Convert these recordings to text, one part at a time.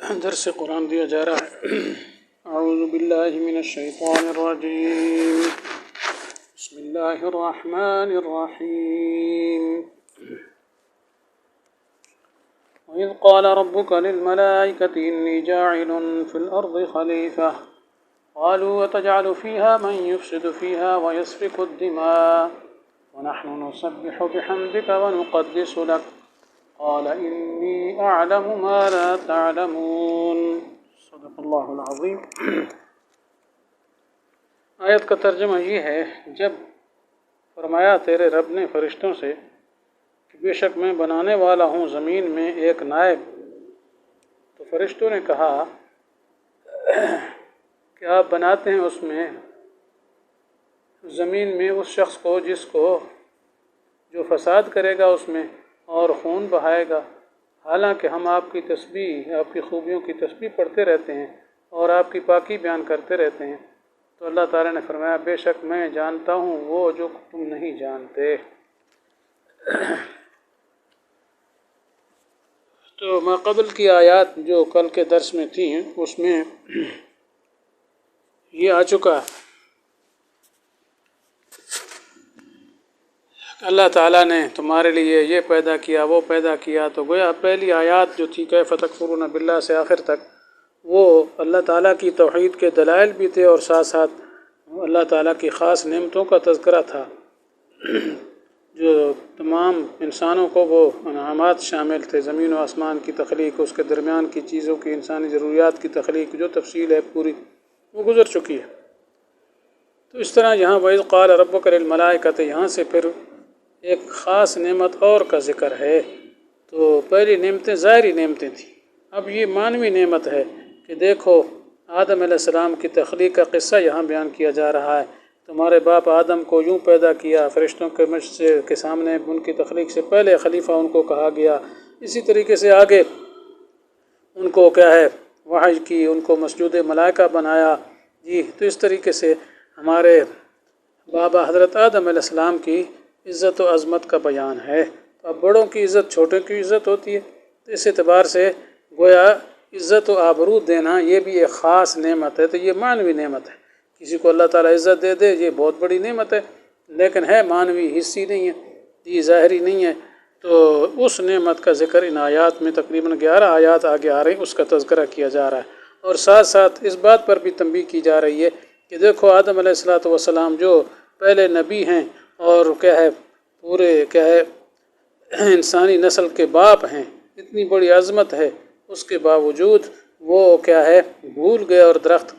درس قرآن دیا جا رہا ہے۔ اعوذ باللہ من الشیطان الرجیم، بسم اللہ الرحمن الرحیم۔ وَإِذْ قَالَ رَبُّكَ لِلْمَلَائِكَةِ إِنِّي جَاعِلٌ فِي الْأَرْضِ خَلِيفَةً قَالُوا وَتَجْعَلُ فِيهَا مَن يُفْسِدُ فِيهَا وَيَسْفِكُ الدِّمَاءَ وَنَحْنُ نُسَبِّحُ بِحَمْدِكَ وَنُقَدِّسُ لَكَ قال إني أعلم ما لا تعلمون۔ صدق اللہ العظیم۔ آیت کا ترجمہ یہ ہے، جب فرمایا تیرے رب نے فرشتوں سے کہ بے شک میں بنانے والا ہوں زمین میں ایک نائب، تو فرشتوں نے کہا کہ آپ بناتے ہیں اس میں زمین میں اس شخص کو جو فساد کرے گا اس میں اور خون بہائے گا، حالانکہ ہم آپ کی تسبیح، آپ کی خوبیوں کی تسبیح پڑھتے رہتے ہیں اور آپ کی پاکی بیان کرتے رہتے ہیں۔ تو اللہ تعالیٰ نے فرمایا بے شک میں جانتا ہوں وہ جو تم نہیں جانتے۔ تو ما قبل کی آیات جو کل کے درس میں تھیں اس میں یہ آ چکا اللہ تعالیٰ نے تمہارے لیے یہ پیدا کیا وہ پیدا کیا، تو گویا پہلی آیات جو تھی کیف تکفرون باللہ سے آخر تک وہ اللہ تعالیٰ کی توحید کے دلائل بھی تھے اور ساتھ ساتھ اللہ تعالیٰ کی خاص نعمتوں کا تذکرہ تھا جو تمام انسانوں کو وہ انعامات شامل تھے، زمین و آسمان کی تخلیق، اس کے درمیان کی چیزوں کی انسانی ضروریات کی تخلیق، جو تفصیل ہے پوری وہ گزر چکی ہے۔ تو اس طرح یہاں وَإِذْ قَالَ رَبُّكَ لِلْمَلَائِكَةِ یہاں سے پھر ایک خاص نعمت اور کا ذکر ہے۔ تو پہلی نعمتیں ظاہری نعمتیں تھیں، اب یہ معنوی نعمت ہے کہ دیکھو آدم علیہ السلام کی تخلیق کا قصہ یہاں بیان کیا جا رہا ہے۔ تمہارے باپ آدم کو یوں پیدا کیا، فرشتوں کے سامنے ان کی تخلیق سے پہلے خلیفہ ان کو کہا گیا، اسی طریقے سے آگے ان کو وحی کی، ان کو مسجود ملائکہ بنایا جی۔ تو اس طریقے سے ہمارے بابا حضرت آدم علیہ السلام کی عزت و عظمت کا بیان ہے۔ تو اب بڑوں کی عزت چھوٹوں کی عزت ہوتی ہے، تو اس اعتبار سے گویا عزت و آبرو دینا یہ بھی ایک خاص نعمت ہے۔ تو یہ معنوی نعمت ہے، کسی کو اللہ تعالیٰ عزت دے دے یہ بہت بڑی نعمت ہے، لیکن ہے معنوی، حصی نہیں ہے، یہ ظاہری نہیں ہے۔ تو اس نعمت کا ذکر ان آیات میں تقریباً 11 آیات آگے آ رہی ہیں، اس کا تذکرہ کیا جا رہا ہے، اور ساتھ ساتھ اس بات پر بھی تنبیہ کی جا رہی ہے کہ دیکھو آدم علیہ السلام جو پہلے نبی ہیں اور پورے انسانی نسل کے باپ ہیں، اتنی بڑی عظمت ہے، اس کے باوجود وہ بھول گئے اور درخت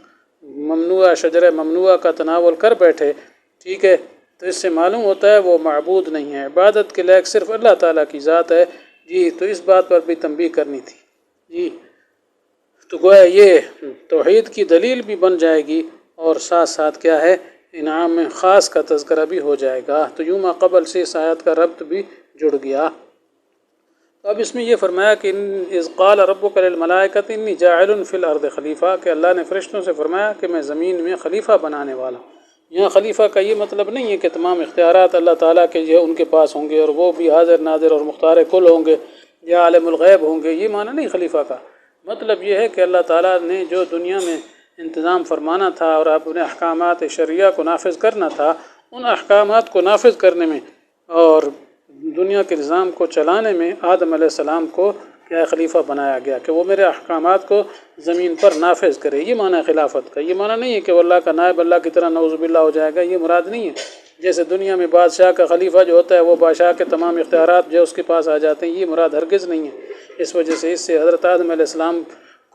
ممنوعہ، شجر ممنوعہ کا تناول کر بیٹھے، ٹھیک ہے۔ تو اس سے معلوم ہوتا ہے وہ معبود نہیں ہے، عبادت کے لائق صرف اللہ تعالیٰ کی ذات ہے جی۔ تو اس بات پر بھی تنبیہ کرنی تھی جی۔ تو گویا یہ توحید کی دلیل بھی بن جائے گی اور ساتھ ساتھ انعام خاص کا تذکرہ بھی ہو جائے گا۔ تو یوں ما قبل سے اس آیت کا ربط بھی جڑ گیا۔ تو اب اس میں یہ فرمایا کہ اذ قال ربک للملائکۃ انی جاعل فی الارض خلیفہ، کہ اللہ نے فرشتوں سے فرمایا کہ میں زمین میں خلیفہ بنانے والا ہوں۔ یہاں خلیفہ کا یہ مطلب نہیں ہے کہ تمام اختیارات اللہ تعالیٰ کے ان کے پاس ہوں گے اور وہ بھی حاضر ناظر اور مختار کل ہوں گے یا عالم الغیب ہوں گے، یہ معنی نہیں خلیفہ کا۔ مطلب یہ ہے کہ اللہ تعالیٰ نے جو دنیا میں انتظام فرمانا تھا اور اپنے احکامات شرعیہ کو نافذ کرنا تھا، ان احکامات کو نافذ کرنے میں اور دنیا کے نظام کو چلانے میں آدم علیہ السلام کو خلیفہ بنایا گیا کہ وہ میرے احکامات کو زمین پر نافذ کرے۔ یہ معنی ہے خلافت کا، یہ معنی نہیں ہے کہ وہ اللہ کا نائب اللہ کی طرح نعوذ باللہ ہو جائے گا، یہ مراد نہیں ہے۔ جیسے دنیا میں بادشاہ کا خلیفہ جو ہوتا ہے وہ بادشاہ کے تمام اختیارات جو اس کے پاس آ جاتے ہیں، یہ مراد ہرگز نہیں ہے۔ اس وجہ سے اس سے حضرت آدم علیہ السلام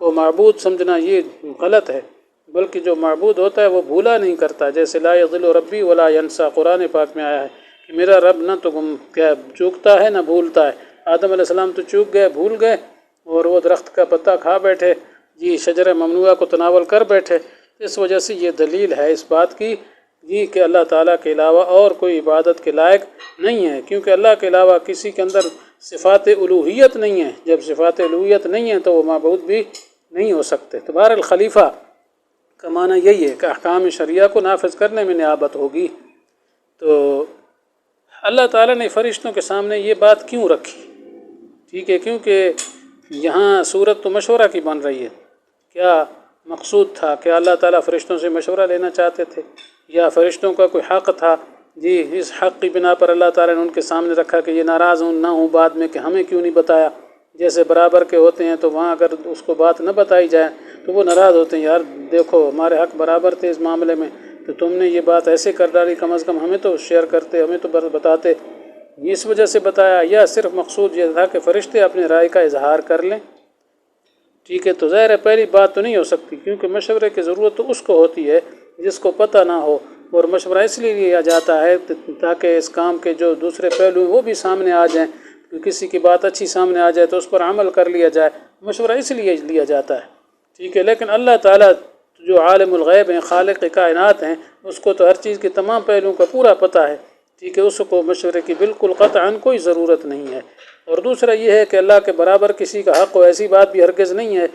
کو معبود سمجھنا یہ غلط ہے، بلکہ جو معبود ہوتا ہے وہ بھولا نہیں کرتا، جیسے لا یضل ربی ولا ینسا قرآن پاک میں آیا ہے کہ میرا رب نہ تو چوکتا ہے نہ بھولتا ہے۔ آدم علیہ السلام تو چوک گئے، بھول گئے اور وہ درخت کا پتہ کھا بیٹھے جی، شجر ممنوعہ کو تناول کر بیٹھے۔ اس وجہ سے یہ دلیل ہے اس بات کی جی کہ اللہ تعالیٰ کے علاوہ اور کوئی عبادت کے لائق نہیں ہے، کیونکہ اللہ کے علاوہ کسی کے اندر صفات الوہیت نہیں ہے۔ جب صفات الوہیت نہیں ہے تو وہ معبود بھی نہیں ہو سکتے۔ تو بہرحال خلیفہ کا معنی یہی ہے کہ احکام شرعیہ کو نافذ کرنے میں نیابت ہوگی۔ تو اللہ تعالیٰ نے فرشتوں کے سامنے یہ بات کیوں رکھی؟ ٹھیک ہے، کیونکہ یہاں صورت تو مشورہ کی بن رہی ہے، کیا مقصود تھا کہ اللہ تعالیٰ فرشتوں سے مشورہ لینا چاہتے تھے یا فرشتوں کا کوئی حق تھا؟ جی اس حق کی بنا پر اللہ تعالیٰ نے ان کے سامنے رکھا کہ یہ ناراض نہ ہوں بعد میں کہ ہمیں کیوں نہیں بتایا، جیسے برابر کے ہوتے ہیں تو وہاں اگر اس کو بات نہ بتائی جائے تو وہ ناراض ہوتے ہیں، یار دیکھو ہمارے حق برابر تھے اس معاملے میں تو تم نے یہ بات ایسے کر ڈالی، کم از کم ہمیں تو شیئر کرتے، ہمیں تو بتاتے، اس وجہ سے بتایا، یا صرف مقصود یہ تھا کہ فرشتے اپنے رائے کا اظہار کر لیں؟ ٹھیک ہے، تو ظاہر ہے پہلی بات تو نہیں ہو سکتی، کیونکہ مشورے کی ضرورت تو اس کو ہوتی ہے جس کو پتہ نہ ہو، اور مشورہ اس لیے لیا جاتا ہے تاکہ اس کام کے جو دوسرے پہلو ہیں وہ بھی سامنے آ جائیں، کسی کی بات اچھی سامنے آ جائے تو اس پر عمل کر لیا جائے، مشورہ اس لیے لیا جاتا ہے، ٹھیک ہے۔ لیکن اللہ تعالیٰ جو عالم الغیب ہیں، خالق کائنات ہیں، اس کو تو ہر چیز کے تمام پہلوؤں کا پورا پتہ ہے، ٹھیک ہے، اس کو مشورے کی بالکل قطعاً کوئی ضرورت نہیں ہے۔ اور دوسرا یہ ہے کہ اللہ کے برابر کسی کا حق ہو، ایسی بات بھی ہرگز نہیں ہے،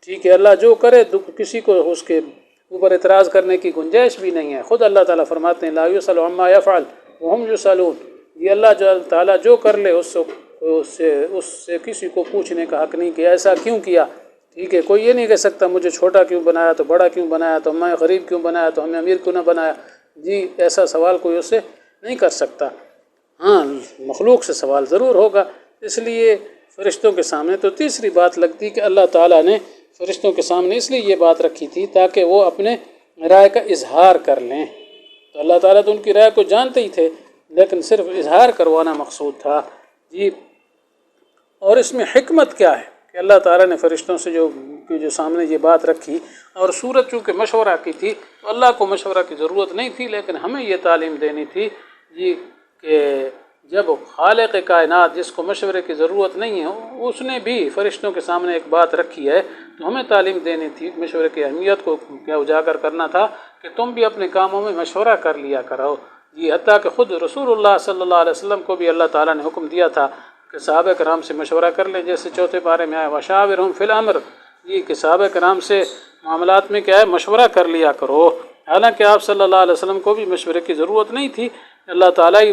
ٹھیک ہے، اللہ جو کرے کسی کو اس کے اوپر اعتراض کرنے کی گنجائش بھی نہیں ہے۔ خود اللہ تعالیٰ فرماتے ہیں لا یسأل عما یفعل وہم یسألون، یہ اللہ تعالیٰ جو کر لے اس سے کسی کو پوچھنے کا حق نہیں کہ ایسا کیوں کیا، ٹھیک ہے، کوئی یہ نہیں کہہ سکتا مجھے چھوٹا کیوں بنایا تو بڑا کیوں بنایا، تو ہمیں غریب کیوں بنایا تو ہمیں امیر کیوں نہ بنایا، جی ایسا سوال کوئی اس سے نہیں کر سکتا۔ ہاں مخلوق سے سوال ضرور ہوگا، اس لیے فرشتوں کے سامنے تو تیسری بات لگتی کہ اللہ تعالیٰ نے فرشتوں کے سامنے اس لیے یہ بات رکھی تھی تاکہ وہ اپنے رائے کا اظہار کر لیں، تو اللہ تعالیٰ تو ان کی رائے کو جانتے ہی تھے لیکن صرف اظہار کروانا مقصود تھا، جی۔ اور اس میں حکمت کیا ہے کہ اللہ تعالیٰ نے فرشتوں سے جو سامنے یہ بات رکھی، اور صورت چونکہ مشورہ کی تھی تو اللہ کو مشورہ کی ضرورت نہیں تھی، لیکن ہمیں یہ تعلیم دینی تھی جی کہ جب خالق کائنات جس کو مشورے کی ضرورت نہیں ہے اس نے بھی فرشتوں کے سامنے ایک بات رکھی ہے تو ہمیں تعلیم دینی تھی، مشورے کی اہمیت کو کیا اجاگر کرنا تھا کہ تم بھی اپنے کاموں میں مشورہ کر لیا کرو، جی۔ حتیٰ کہ خود رسول اللہ صلی اللہ علیہ وسلم کو بھی اللہ تعالیٰ نے حکم دیا تھا کہ صحابہ کرام سے مشورہ کر لیں، جیسے چوتھے پارے میں آیا وشاورہم فی الامر، جی کہ صحابہ کرام سے معاملات میں کیا ہے مشورہ کر لیا کرو، حالانکہ آپ صلی اللہ علیہ وسلم کو بھی مشورے کی ضرورت نہیں تھی، اللہ تعالیٰ ہی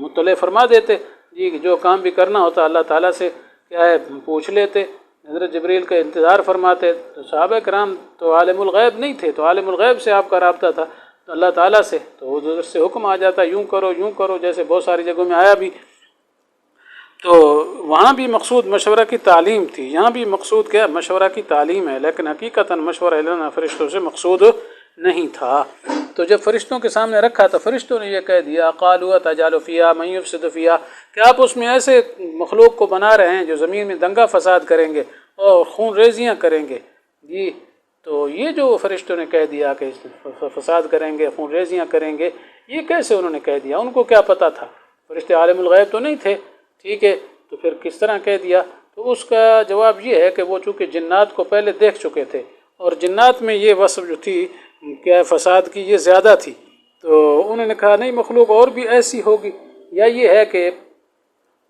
مطلع فرما دیتے، جی جو کام بھی کرنا ہوتا اللہ تعالیٰ سے کیا ہے پوچھ لیتے، حضرت جبریل کا انتظار فرماتے، تو صحابہ کرام تو عالم الغیب نہیں تھے، تو عالم الغیب سے آپ کا رابطہ تھا تو اللہ تعالیٰ سے، تو ادھر سے حکم آ جاتا یوں کرو، جیسے بہت ساری جگہوں میں آیا بھی، تو وہاں بھی مقصود مشورہ کی تعلیم تھی، یہاں بھی مقصود کیا مشورہ کی تعلیم ہے، لیکن حقیقتاً مشورہ لینا فرشتوں سے مقصود نہیں تھا۔ تو جب فرشتوں کے سامنے رکھا تو فرشتوں نے یہ کہہ دیا قالوا اتجعل فیہا من یفسد فیہا، کہ آپ اس میں ایسے مخلوق کو بنا رہے ہیں جو زمین میں دنگا فساد کریں گے اور خون ریزیاں کریں گے، جی۔ تو یہ جو فرشتوں نے کہہ دیا کہ فساد کریں گے، خون ریزیاں کریں گے، یہ کیسے انہوں نے کہہ دیا؟ ان کو کیا پتہ تھا؟ فرشتے عالم الغیب تو نہیں تھے، ٹھیک ہے، تو پھر کس طرح کہہ دیا؟ تو اس کا جواب یہ ہے کہ وہ چونکہ جنات کو پہلے دیکھ چکے تھے اور جنات میں یہ وصف جو تھی کیا فساد کی یہ زیادہ تھی، تو انہوں نے کہا نہیں مخلوق اور بھی ایسی ہوگی، یا یہ ہے کہ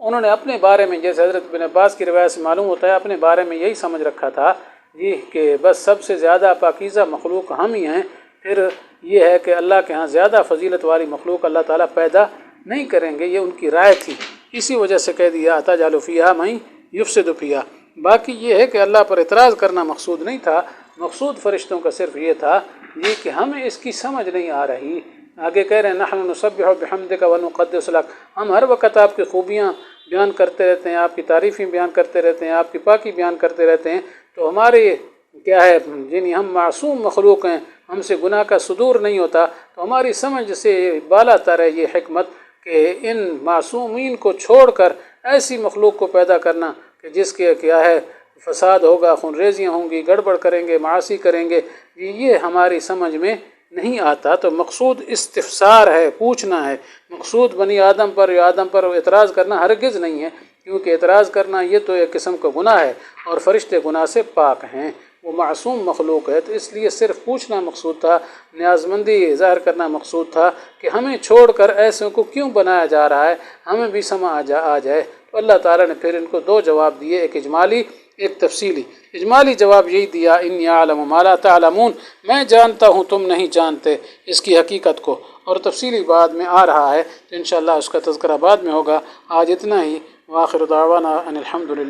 انہوں نے اپنے بارے میں جیسے حضرت بن عباس کی روایت سے معلوم ہوتا ہے اپنے بارے میں یہی سمجھ رکھا تھا جی کہ بس سب سے زیادہ پاکیزہ مخلوق ہم ہی ہیں، پھر یہ ہے کہ اللہ کے ہاں زیادہ فضیلت والی مخلوق اللہ تعالیٰ پیدا نہیں کریں گے، یہ ان کی رائے تھی، اسی وجہ سے کہہ دیا اتجعل فیہا من یفسد فیہا۔ باقی یہ ہے کہ اللہ پر اعتراض کرنا مقصود نہیں تھا، مقصود فرشتوں کا صرف یہ تھا یہ کہ ہمیں اس کی سمجھ نہیں آ رہی، آگے کہہ رہے ہیں نحن نسبح بحمدک ونقدس لک، ہم ہر وقت آپ کی خوبیاں بیان کرتے رہتے ہیں، آپ کی تعریفیں بیان کرتے رہتے ہیں، آپ کی پاکی بیان کرتے رہتے ہیں، تو ہمارے کیا ہے یعنی ہم معصوم مخلوق ہیں، ہم سے گناہ کا صدور نہیں ہوتا، تو ہماری سمجھ سے بالا تر ہے یہ حکمت کہ ان معصومین کو چھوڑ کر ایسی مخلوق کو پیدا کرنا کہ جس کے کیا ہے فساد ہوگا، خون ریزیاں ہوں گی، گڑبڑ کریں گے، معاصی کریں گے، یہ ہماری سمجھ میں نہیں آتا۔ تو مقصود استفسار ہے، پوچھنا ہے، مقصود بنی آدم پر یا آدم پر اعتراض کرنا ہرگز نہیں ہے، کیونکہ اعتراض کرنا یہ تو ایک قسم کا گناہ ہے اور فرشتے گناہ سے پاک ہیں، وہ معصوم مخلوق ہے، تو اس لیے صرف پوچھنا مقصود تھا، نیاز مندی ظاہر کرنا مقصود تھا کہ ہمیں چھوڑ کر ایسوں کو کیوں بنایا جا رہا ہے، ہمیں بھی سمجھ آ جائے۔ تو اللہ تعالیٰ نے پھر ان کو دو جواب دیے، ایک اجمالی ایک تفصیلی۔ اجمالی جواب یہی دیا انی اعلم ما لا تعلمون، میں جانتا ہوں تم نہیں جانتے اس کی حقیقت کو، اور تفصیلی بعد میں آ رہا ہے تو انشاءاللہ اس کا تذکرہ بعد میں ہوگا۔ آج اتنا ہی، وآخر دعوانا ان الحمدللہ۔